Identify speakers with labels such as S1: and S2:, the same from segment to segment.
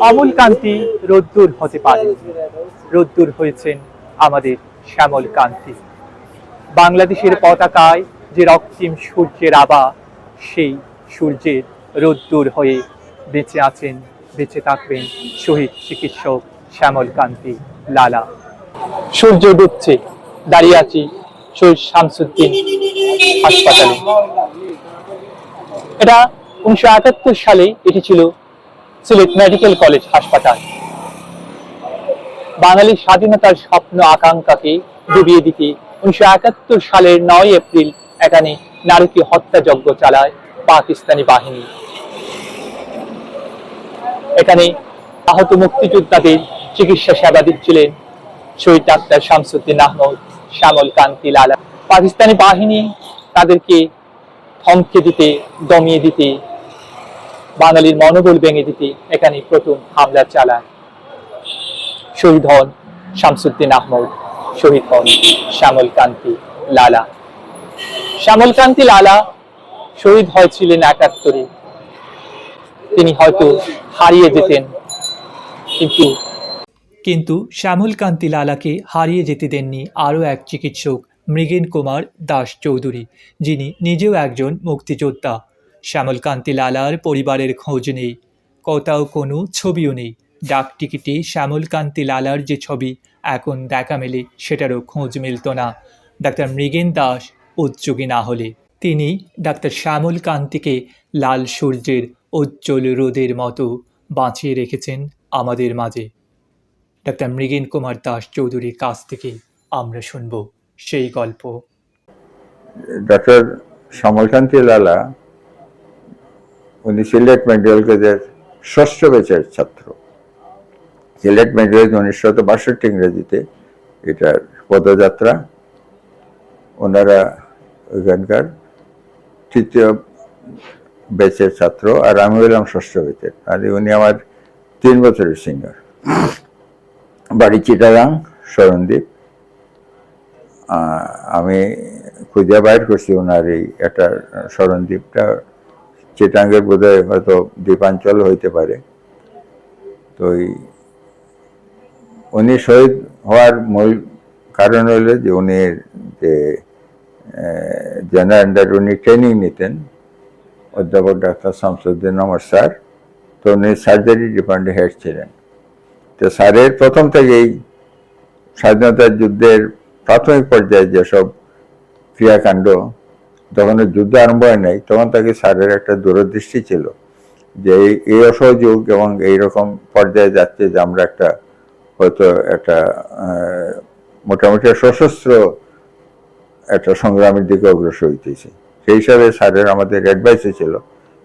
S1: অমল কান্তি রোদ্দুর হতে পারে, রোদ্দুর হয়েছেন আমাদের শ্যামল কান্তি। বাংলাদেশের পতাকায় যে রক্তিম সূর্যের আভা, সেই সূর্যের রোদ্দুর হয়ে বেঁচে আছেন, বেঁচে থাকবেন শহীদ চিকিৎসক শ্যামল কান্তি লালা। সূর্য ডুবছে, দাঁড়িয়ে আছি শহীদ শামসুদ্দিন হাসপাতালে। এটা 1978 সালে এটি ছিল সিলেট মেডিকেল কলেজ হাসপাতাল। বাঙালির স্বাধীনতার স্বপ্ন আকাঙ্ক্ষাকে ডুবিয়ে দিতে 1971 সালের 9 এপ্রিল এখানে নারকীয় হত্যাযজ্ঞ চালায় পাকিস্তানি বাহিনী। এখানে আহত মুক্তিযোদ্ধাদের চিকিৎসা সেবা দিচ্ছিলেন শহীদ ডাক্তার শামসুদ্দিন আহমদ শ্যামল কান্তি লালা। পাকিস্তানি বাহিনী তাদেরকে থমকে দিতে, দমিয়ে দিতে, বাঙালির মনোবল ভেঙে দিতে এখানে প্রথম হামলা চালায়। শহীদ হন শামসুদ্দিন আহমদ, শহীদ হন শ্যামল কান্তি লালা। শ্যামল কান্তি লালা শহীদ হয়েছিলেন 71-এ। তিনি হয়তো হারিয়ে যেতেন, কিন্তু শ্যামল কান্তি লালাকে হারিয়ে যেতে দেননি আরও এক চিকিৎসক, মৃগেন কুমার দাস চৌধুরী, যিনি নিজেও একজন মুক্তিযোদ্ধা। শ্যামল কান্তি লালার পরিবারের খোঁজ নেই, কোথাও কোনো ছবিও নেই। ডাক টিকিটে শ্যামল কান্তি লালার যে ছবি এখন দেখা মেলে, সেটারও খোঁজ মিলত না ডাক্তার মৃগেন দাস উদ্যোগী না হলে। তিনি ডাক্তার শ্যামল কান্তিকে লাল সূর্যের উজ্জ্বল রোদের মতো বাঁচিয়ে রেখেছেন আমাদের মাঝে। ডাক্তার মৃগেন কুমার দাস চৌধুরীর কাছ থেকে আমরা শুনব সেই গল্প।
S2: ডক্টর শ্যামল কান্তি লালা উনি সিলেট মেডিকেল কলেজের 6ষ্ঠ ব্যাচের ছাত্র। সিলেট মেডিকেল 1962 ইংরেজিতে এটার পদযাত্রা। ওনারা ওইখানকার 3য় ব্যাচের ছাত্র, আর আমি হলাম 6ষ্ঠ ব্যাচের। আর উনি আমার 3 বছরের সিনিয়র। বাড়ি চিটাগাং, শরণদ্বীপ। আমি খুঁজে বাইর করছি ওনার এই একটা শরণদ্বীপটা চিটাগাংয়ের বোধহয় হয়তো দ্বীপাঞ্চল হইতে পারে। তো উনি শহীদ হওয়ার মূল কারণ হইল যে উনি যে জেনারেল উনি ট্রেনিং নিতেন, অধ্যাপক ডাক্তার শামসুদ্দিন আহমদ স্যার। তো উনি সার্জারি ডিপার্টমেন্টের হেড ছিলেন। তো স্যারের প্রথম থেকেই স্বাধীনতা যুদ্ধের প্রাথমিক পর্যায়ে যেসব ক্রিয়াকাণ্ড, যখন যুদ্ধ আরম্ভ হয় নাই, তখন তাকে স্যারের একটা দূরদৃষ্টি ছিল যে এই অসহযোগ এবং এইরকম পর্যায়ে যাচ্ছে যে আমরা একটা হয়তো একটা মোটামুটি সশস্ত্র একটা সংগ্রামের দিকে অগ্রসর হইতেছি। সেই হিসাবে স্যারের আমাদের অ্যাডভাইসে ছিল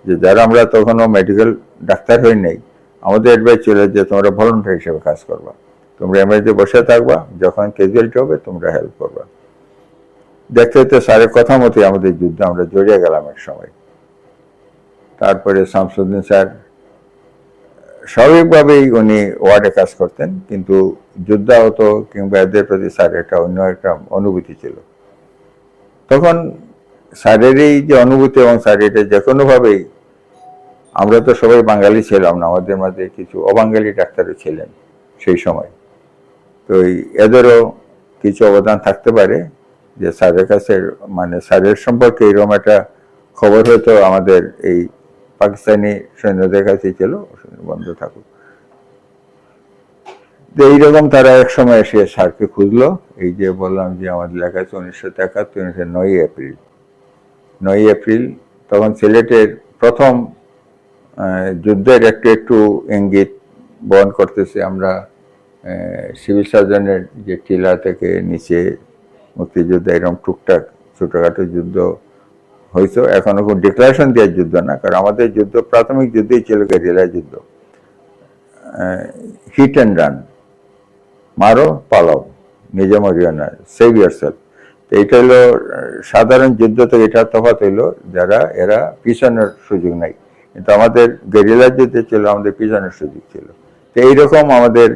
S2: যে যারা আমরা তখনও মেডিকেল ডাক্তার হই নাই, আমাদের অ্যাডভাইস ছিল যে তোমরা ভলান্টিয়ার হিসেবে কাজ করবা, তোমরা এমনিতে বসে থাকবা, যখন ক্যাজুয়ালিটি হবে তোমরা হেল্প করবা। দেখতে দেখতে স্যারের কথা মতোই আমাদের যুদ্ধে আমরা জড়িয়ে গেলাম এক সময়। তারপরে শামসুদ্দিন স্যার স্বাভাবিকভাবেই উনি ওয়ার্ডে কাজ করতেন, কিন্তু যুদ্ধাহত কিংবা এদের প্রতি স্যারের একটা অন্য একটা অনুভূতি ছিল। তখন স্যারের এই যে অনুভূতি এবং স্যারের এটা যে কোনোভাবেই, আমরা তো সবাই বাঙালি ছিলাম না, আমাদের মাঝে কিছু অবাঙালি ডাক্তারও ছিলেন সেই সময়। তো এদেরও কিছু অবদান থাকতে পারে যে স্যারের কাছে, মানে স্যারের সম্পর্কে এরকম একটা খবর হয়তো আমাদের এই পাকিস্তানি সৈন্যদের কাছে ছিল, বন্ধ থাকুক। এইরকম তারা এক সময় এসে স্যারকে খুঁজলো। এই যে বললাম যে আমাদের লেখা আছে 1973 9 এপ্রিল। 9 এপ্রিল তখন সিলেটের প্রথম যুদ্ধের একটু একটু ইঙ্গিত বহন করতেছে। আমরা সিভিল সার্জনের যে টিলা থেকে নিচে মুক্তিযুদ্ধ এরকম টুকটাক ছোটখাটো যুদ্ধ হয়েছে, এখনো কোনো ডিক্লারেশন দেওয়ার যুদ্ধ না, কারণ আমাদের যুদ্ধ প্রাথমিক যুদ্ধই ছিল গেরিলা যুদ্ধ, হিট অ্যান্ড রান, মারো পালাও, নিজে মরিও না, সেভ ইয়ারসেলফ। তো এইটা হলো সাধারণ যুদ্ধ থেকে এটা তফাৎ হইলো, যারা এরা পিছনের সুযোগ নাই, কিন্তু আমাদের গেরিলা যুদ্ধে ছিল আমাদের পিছনের সুযোগ ছিল। তো এইরকম আমাদের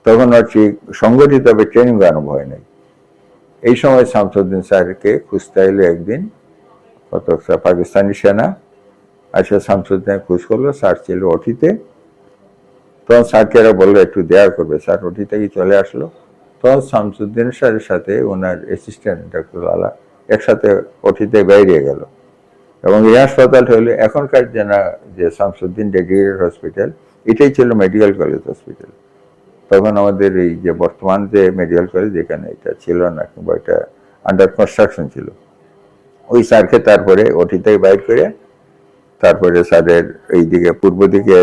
S2: তখন হচ্ছে সংগঠিতভাবে ট্রেনিং আরম্ভ হয় নাই। এই সময় শামসুদ্দিন স্যারকে খুঁজতে এলো একদিন কত পাকিস্তানি সেনা, আসে শামসুদ্দিন খোঁজ করলো, স্যার ছিল অটিতে। তখন স্যারকে এরা বললো একটু দেয়া করবে, স্যার ওটি থেকে চলে আসলো। তখন শামসুদ্দিন স্যারের সাথে ওনার অ্যাসিস্ট্যান্ট ডক্টর লালা একসাথে ওটিতে বেরিয়ে গেল। এবং এই হাসপাতালটা হলো এখনকার যে শামসুদ্দিন ডেডিকেটেড হসপিটাল, এটাই ছিল মেডিকেল কলেজ হসপিটাল। তখন আমাদের এই যে বর্তমান যে মেডিকেল কলেজ, এখানে এটা ছিল না, কিংবা এটা আন্ডার কনস্ট্রাকশন ছিল। ওই স্যারকে তারপরে ওটি থেকে বাইর করে তারপরে স্যারের এইদিকে পূর্ব দিকে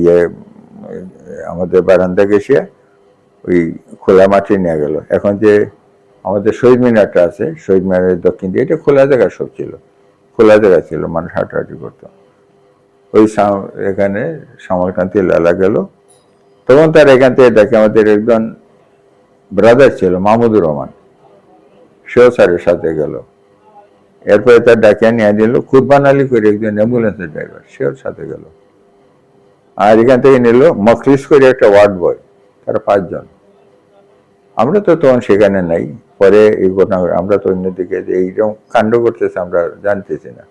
S2: ইয়ে আমাদের বারান্দা গেছিয়ে ওই খোলা মাঠে নিয়ে গেল। এখন যে আমাদের শহীদ মিনারটা আছে, শহীদ মিনারের দক্ষিণ দিয়ে এটা খোলা জায়গা সব ছিল, খোলা জায়গা ছিল, মানুষ হাঁটাহাঁটি করতো। ওই এখানে শ্যামলকান্তি লালা গেল। তখন তার এখান থেকে দেখে আমাদের একজন ব্রাদার ছিল মাহমুদুর রহমান, সেও স্যারের সাথে গেল। এরপরে তার ডাকিয়া নিয়ে দিল কুরবান আলী করে একজন অ্যাম্বুলেন্সের ড্রাইভার, সেও সাথে গেল। আর এখান থেকে নিল মখলিস করে একটা ওয়ার্ড বয়, তারা 5 জন। আমরা তো তখন সেখানে নাই, পরে এই ঘটনা আমরা তো অন্যদিকে যে এইরকম কাণ্ড করতেছে আমরা জানতেছি না।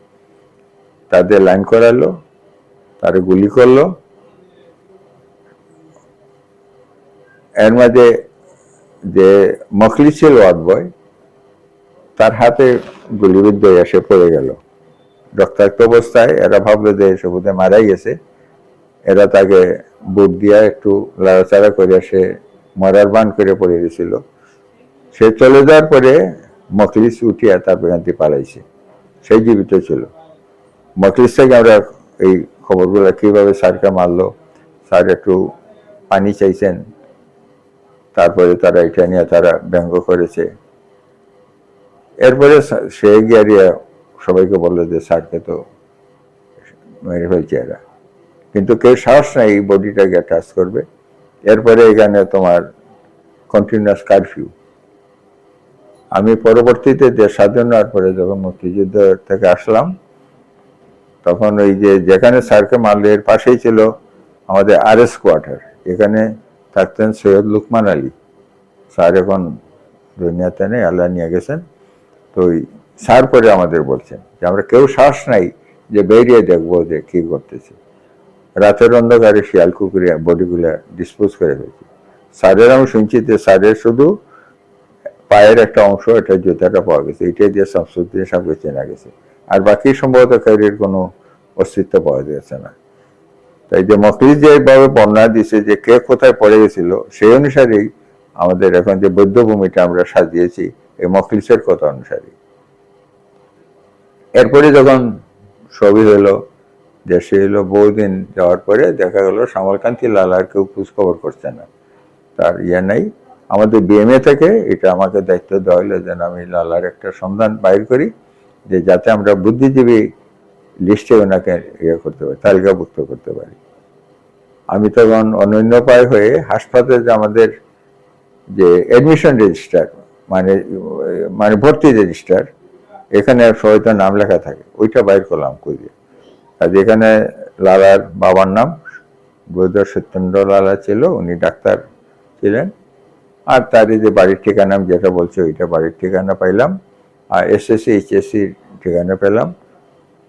S2: তাদের লাইন করালো, তারা গুলি করলো। এর মাঝে যে মখলিস ছিল ওয়ার্ড বয়, তার হাতে গুলিবিদ্ধ হয়ে এসে পড়ে গেল রক্তাক্ত অবস্থায়। এরা ভাবলো যে সে বোধহয় মারাই গেছে। এরা তাকে বুট দিয়া একটু লাড়াচাড়া করে সে মরার বান করে পড়ে গেছিল। সে চলে যাওয়ার পরে মখলিস উঠিয়া তারপর এখান থেকে পালাইছে, সেই জীবিত ছিল। মখলিস থেকে আমরা এই খবরগুলো কিভাবে স্যারকে মারলো, স্যার একটু পানি চাইছেন, তারপরে তারা এটা নিয়ে তারা ব্যঙ্গ করেছে। এরপরে সে গিয়ে সবাইকে বললো যে স্যারকে তো মেরে ফেলছে এরা, কিন্তু কেউ সাহস নাই এই বডিটাকে টাচ করবে। এরপরে এখানে তোমার কন্টিনিউয়াস কারফিউ। আমি পরবর্তীতে দেশ স্বাধীন হওয়ার পরে যখন মুক্তিযুদ্ধ থেকে আসলাম, তখন ওই যে যেখানে স্যারকে মারলো এর পাশেই ছিল আমাদের RS কোয়ার্টার, এখানে থাকতেন সৈয়দ লুকমান আলী। স্যার এখন দুনিয়াতে নেই, আল্লাহ নিয়ে গেছেন। তো ওই স্যার পরে আমাদের বলছেন যে আমরা কেউ সাহস নাই যে বেরিয়ে দেখবো যে কি করতেছে। রাতের অন্ধকারে শিয়াল কুকুরে বডিগুলা ডিসপোজ করে ফেলছে। স্যারের আমি শুনছি যে স্যারের শুধু পায়ের একটা অংশ, এটা জুতাটা পাওয়া গেছে, এটাই দিয়ে শামসুদ্দিন সাহেবকে চেনা গেছে। আর বাকি সম্ভবত কারোর কোনো অস্তিত্ব পাওয়া যাচ্ছে না। তাই যে মখলিস যেভাবে বর্ণনা দিছে যে কে কোথায় পড়ে গেছিল, সেই অনুসারেই আমাদের এখন যে বৌদ্ধভূমিটা আমরা সাজিয়েছি এই মখলিসের কথা অনুসারে। এরপরে যখন ছবি হলো, দেশে এলো, বহুদিন যাওয়ার পরে দেখা গেল শ্যামলকান্তি লালার কেউ খোঁজ খবর করছে না, তার নাই। আমাদের BMA থেকে এটা আমাকে দায়িত্ব দেওয়া হলো যেন আমি লালার একটা সন্ধান বাইর করি, যে যাতে আমরা বুদ্ধিজীবী লিস্টে ওনাকে করতে পারি, তালিকাভুক্ত করতে পারি। আমি তখন অনন্য পায় হয়ে হাসপাতালে যে আমাদের যে অ্যাডমিশন রেজিস্টার, মানে ভর্তি রেজিস্টার, এখানে সবাই তো নাম লেখা থাকে, ওইটা বাইর করলাম কই দিয়ে। আর যেখানে লালার বাবার নাম বৈদ্য সত্যেন্দ্র লালা ছিল, উনি ডাক্তার ছিলেন। আর তার যে বাড়ির ঠিকানা যেটা বলছে ওইটা বাড়ির ঠিকানা পাইলাম, আর SSC HSC ঠিকানা পেলাম।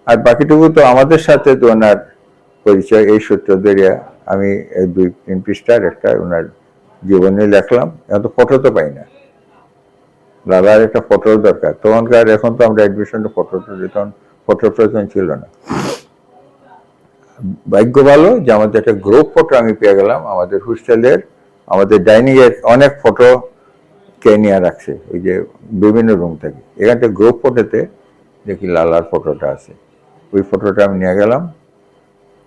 S2: আর বাকিটুকু তো আমাদের সাথে তো ওনার পরিচয় এই সূত্র ধরে আমি 2-3 পৃষ্ঠার একটা ওনার জীবনী লেখলাম। এখন তো ফটো তো পাই না, লালার একটা ফটো দরকার তখনকার। এখন তো আমরা অ্যাডমিশনে ফটোটা তখন ফটোর প্রয়োজন ছিল না। ভাগ্য ভালো যে আমাদের একটা গ্রুপ ফটো আমি পেয়ে গেলাম আমাদের হোস্টেলের, আমাদের ডাইনিং এর অনেক ফটো কে নিয়ে রাখছে ওই যে বিভিন্ন রুম থেকে। এখানটা গ্রুপ ফটোতে দেখি লালার ফটোটা আছে, ওই ফটোটা আমি নিয়ে গেলাম।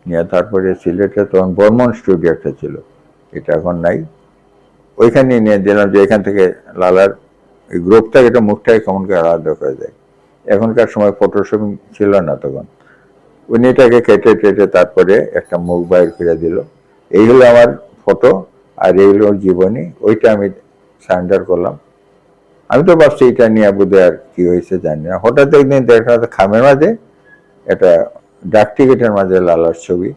S2: নিয়ে তারপরে সিলেটে তখন বর্মন স্টুডিও একটা ছিল, এটা এখন নাই, ওইখানে নিয়ে দিলাম যে এখান থেকে লালার এই গ্রুপটাকে, এটা মুখটাকে কেমন করে আলাদা করা যায়। এখনকার সময় ফটোশপিং ছিল না তখন, উনি এটাকে কেটে টেটে তারপরে একটা মুখ বাইর করে দিল। এই হলো আমার ফটো, আর এই হলো জীবনী, ওইটা আমি সারেন্ডার করলাম। আমি তো ভাবছি এটা নিয়ে বোধহয় আর কি হয়েছে জানি না। হঠাৎ একদিন দেখা খামের মাঝে একটা ডাক টিকিটের মাঝে লালার ছবি,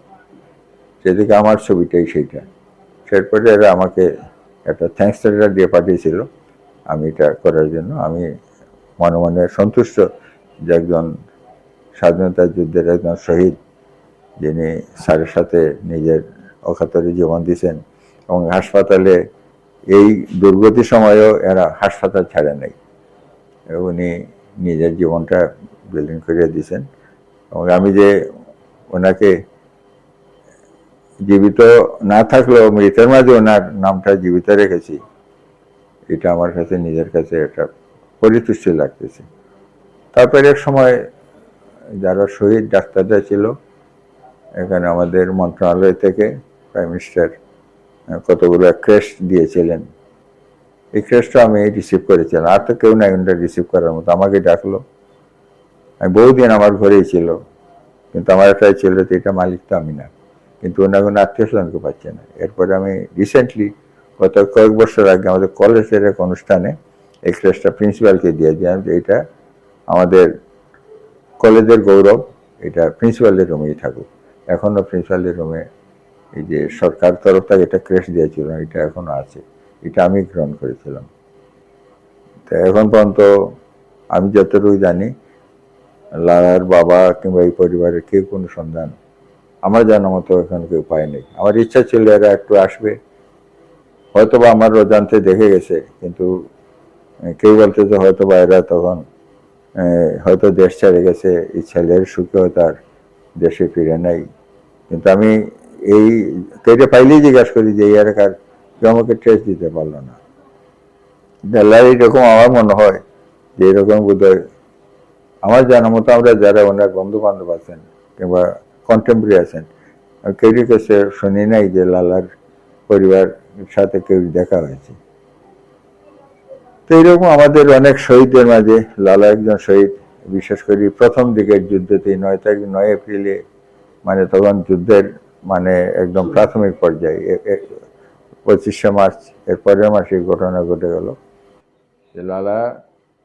S2: সেদিকে আমার ছবিটাই সেইটা। সেরপরে এরা আমাকে একটা থ্যাঙ্কস লেটার দিয়ে পাঠিয়েছিল আমি এটা করার জন্য। আমি মনে মনে সন্তুষ্ট যে একজন স্বাধীনতা যুদ্ধের একজন শহীদ, যিনি স্যারের সাথে নিজের অকাতরে জীবন দিয়েছেন এবং হাসপাতালে এই দুর্গতির সময়ও এরা হাসপাতাল ছাড়ে নাই। উনি নিজের জীবনটা বিলীন করে দিয়েছেন এবং আমি যে ওনাকে জীবিত না থাকলেও মৃতের মাঝে ওনার নামটা জীবিত রেখেছি, এটা আমার কাছে নিজের কাছে একটা পরিতুষ্টি লাগতেছে। তারপরে এক সময় যারা শহীদ ডাক্তাররা ছিল এখানে আমাদের মন্ত্রণালয় থেকে প্রাইম মিনিস্টার কতগুলো ক্রেস্ট দিয়েছিলেন, এই ক্রেস্টটা আমি রিসিভ করেছিলাম। আর তো কেউ নাই ওটা রিসিভ করার মতো, আমাকে ডাকলো। আমি বহুদিন আমার ঘরেই ছিল, কিন্তু আমার একটাই ছিল যে এটা মালিক তো আমি না, কিন্তু ওনার কোনো আত্মীয় স্বজনকে পাচ্ছে না। এরপরে আমি রিসেন্টলি গত কয়েক বছর আগে আমাদের কলেজের এক অনুষ্ঠানে এই ক্রেস্টটা প্রিন্সিপালকে দিয়ে দিলাম যে এটা আমাদের কলেজের গৌরব, এটা প্রিন্সিপালের রুমেই থাকুক। এখনও প্রিন্সিপালের রুমে এই যে সরকার তরফ থেকে এটা ক্রেস্ট দিয়েছিল এটা এখনো আছে, এটা আমি গ্রহণ করেছিলাম। তো এখন পর্যন্ত আমি যতটুকু জানি লালার বাবা কিংবা এই পরিবারের কেউ কোনো সন্ধান আমার জানার মতো এখন কেউ পায়নি। আমার ইচ্ছা ছিল এরা একটু আসবে, হয়তো বা আমার অজান্তে দেখে গেছে, কিন্তু কেউ বলতে যে হয়তো বা এরা তখন হয়তো দেশ ছেড়ে গেছে, এই ছেলের সুখেও তার দেশে ফিরে নাই। কিন্তু আমি এই কেটে পাইলেই জিজ্ঞাসা করি যে এই এলাকার কেউ আমাকে ট্রেস দিতে পারলো না। এরকম আমার মনে হয় যে এরকম বোধহয় আমার জানার মতো আমরা যারা ওনার বন্ধু বান্ধব আছেন কিংবা কন্টেম্পোরারি আছেন, কেউ কাছে শুনি নাই যে লালার পরিবার সাথে কেউ দেখা হয়েছে। তো এইরকম আমাদের অনেক শহীদদের মাঝে লালা একজন শহীদ। বিশেষ করে প্রথম দিকের যুদ্ধতে 9 এপ্রিলে, মানে তখন যুদ্ধের মানে একদম প্রাথমিক পর্যায়ে 25শে মার্চ এর পরের মাসে ঘটনা ঘটে গেল। লালা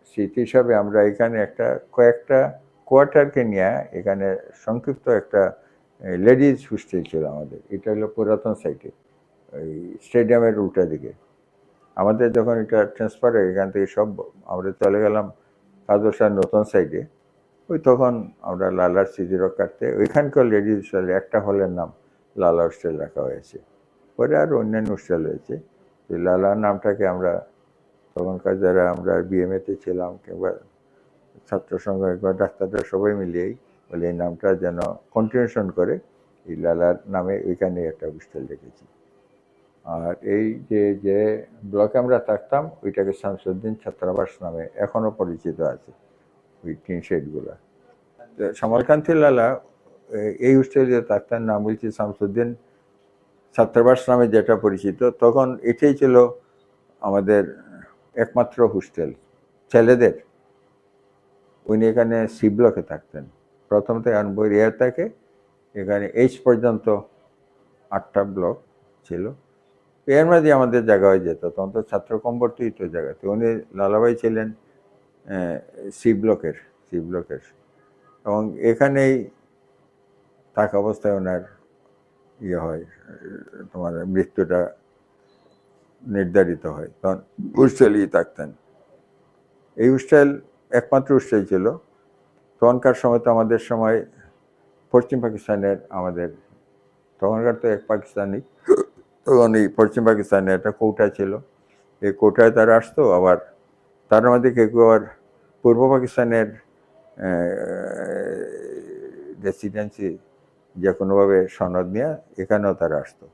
S2: স্মৃতি হিসাবে আমরা এখানে কয়েকটা কোয়ার্টারকে নিয়ে এখানে সংক্ষিপ্ত একটা লেডিজ হোস্টেল ছিল আমাদের। এটা হলো পুরাতন সাইটে, ওই স্টেডিয়ামের উল্টা দিকে। আমাদের যখন এটা ট্রান্সফার হয় এখান থেকে সব আমরা চলে গেলাম কাদরসার নতুন সাইডে, ওই তখন আমরা লালার স্মৃতি রক্ষার্থে ওইখানকার লেডিজ হোস্টেল একটা হলের নাম লালা হোস্টেল রাখা হয়েছে। পরে আর অন্যান্য হোস্টেল হয়েছে। ওই লালার নামটাকে আমরা তখনকার যারা আমরা বিএমএতে ছিলাম কিংবা ছাত্র সংঘ কিংবা ডাক্তাররা সবাই মিলিয়েই বলে এই নামটা যেন কন্টিনিউশন করে এই লালার নামে ওইখানে একটা হোস্টেল রেখেছি। আর এই যে ব্লকে আমরা থাকতাম ওইটাকে শামসুদ্দিন ছাত্রাবাস নামে এখনো পরিচিত আছে, ওই টিন শেডগুলা। শ্যামলকান্তি লালা এই হোস্টেলে থাকতেন, নাম বলছি শামসুদ্দিন ছাত্রাবাস নামে যেটা পরিচিত, তখন এটাই ছিল আমাদের একমাত্র হোস্টেল ছেলেদের। উনি এখানে সি ব্লকে থাকতেন। প্রথম থেকে আনবই এয়ার থেকে এখানে এইচ পর্যন্ত 8টা ব্লক ছিল। এর মাঝে আমাদের জায়গা হয়ে যেত, তখন তো ছাত্র কমবর্তিত জায়গাতে। উনি লালাভাই ছিলেন সি ব্লকের এবং এখানেই থাকা অবস্থায় ওনার হয় তোমার মৃত্যুটা নির্ধারিত হয়, তখন হোস্টেলেই থাকতেন। এই হোস্টেল একমাত্র হোস্টেল ছিল তখনকার সময়। তো আমাদের সময় পশ্চিম পাকিস্তানের আমাদের তখনকার তো এক পাকিস্তানি, তখন এই পশ্চিম পাকিস্তানে একটা কোটা ছিল, এই কোটায় তারা আসতো। আবার তার মধ্যে কেউ আবার পূর্ব পাকিস্তানের রেসিডেন্সি যে কোনোভাবে সনদ নিয়ে এখানেও তারা আসতো।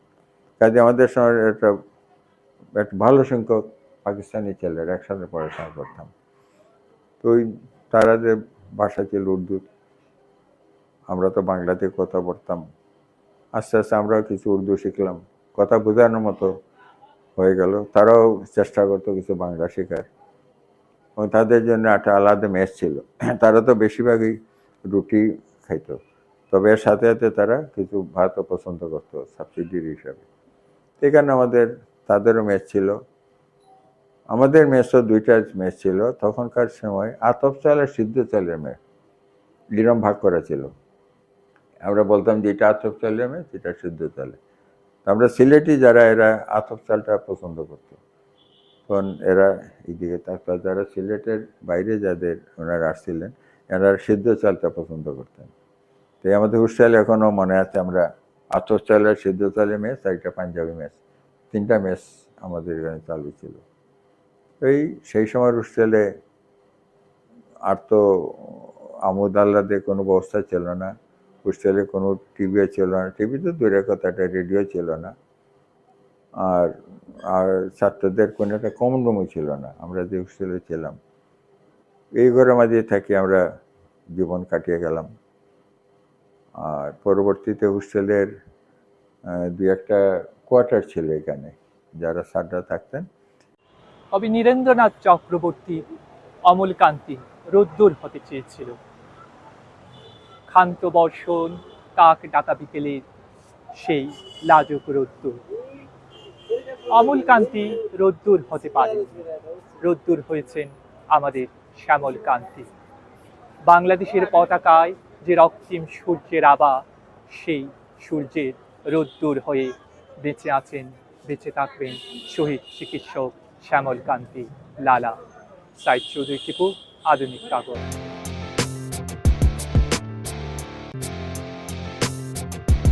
S2: কাজে আমাদের সময় একটা ভালো সংখ্যক পাকিস্তানি ছেলেরা একসাথে পড়াশোনা করতাম। তো ওই তারা যে ভাষা ছিল উর্দু, আমরা তো বাংলাতে কথা বলতাম। আস্তে আস্তে আমরাও কিছু উর্দু শিখলাম, কথা বোঝানোর মতো হয়ে গেল। তারাও চেষ্টা করতো কিছু বাংলা শেখার, এবং তাদের জন্য একটা আলাদা মেস ছিল। তারা তো বেশিরভাগই রুটি খাইতো, তবে এর সাথে সাথে তারা কিছু ভাতও পছন্দ করতো সাবসিডির হিসাবে। এখানে তাদেরও মেস ছিল। আমাদের মেসও 2টা মেস ছিল তখনকার সময়, আতপ চাল আর সিদ্ধ চালের মেস এরকম ভাগ করা ছিল। আমরা বলতাম যে এটা আতপ চালের মেস, এটা সিদ্ধ চালে। আমরা সিলেটি যারা এরা আতপ চালটা পছন্দ করতো, তখন এরা এইদিকে থাকতো। যারা সিলেটের বাইরে যাদের ওনারা আসছিলেন এরা সিদ্ধ চালটা পছন্দ করতেন। তাই আমাদের হোস্টেল এখনও মনে আছে, আমরা আতরতলা সিদ্ধতলা মেস আর একটা পাঞ্জাবি মেস, 3টা মেস আমাদের এখানে চালু ছিল। সেই সময় হোস্টেলে আর তো আমোদ আহ্লাদে কোনো ব্যবস্থা ছিল না, হোস্টেলে কোনো টিভিও ছিল না, টিভি তো দূরের কথা, একটা রেডিও ছিল না, আর আর ছাত্রদের কোনো একটা কমন রুমও ছিল না। আমরা যে হোস্টেলে ছিলাম এই ঘরের মাঝে থাকি আমরা জীবন কাটিয়ে গেলাম। আর পরবর্তীতে হোস্টেলের 2-একটা কোয়ার্টার ছিল এখানে, যারা স্যাররা থাকতেন।
S1: কবি নীরেন্দ্রনাথ চক্রবর্তী অমলকান্তি রোদ্দুর হতে চেয়েছিল। ক্ষান্ত বর্ষণ, কাক ডাকা বিকেলের সেই লাজুক রোদ্দুর। অমলকান্তি রোদ্দুর হতে পারে, রোদ্দুর হয়েছেন আমাদের শ্যামলকান্তি। বাংলাদেশের পতাকায় যে রক্তিম সূর্যের আভা, সেই সূর্যের রোদ্দুর হয়ে বেঁচে আছেন, বেঁচে থাকবেন শহীদ চিকিৎসক শ্যামলকান্তি লালা। সাইদ চৌধুরী টিপু, আধুনিক কাগজ।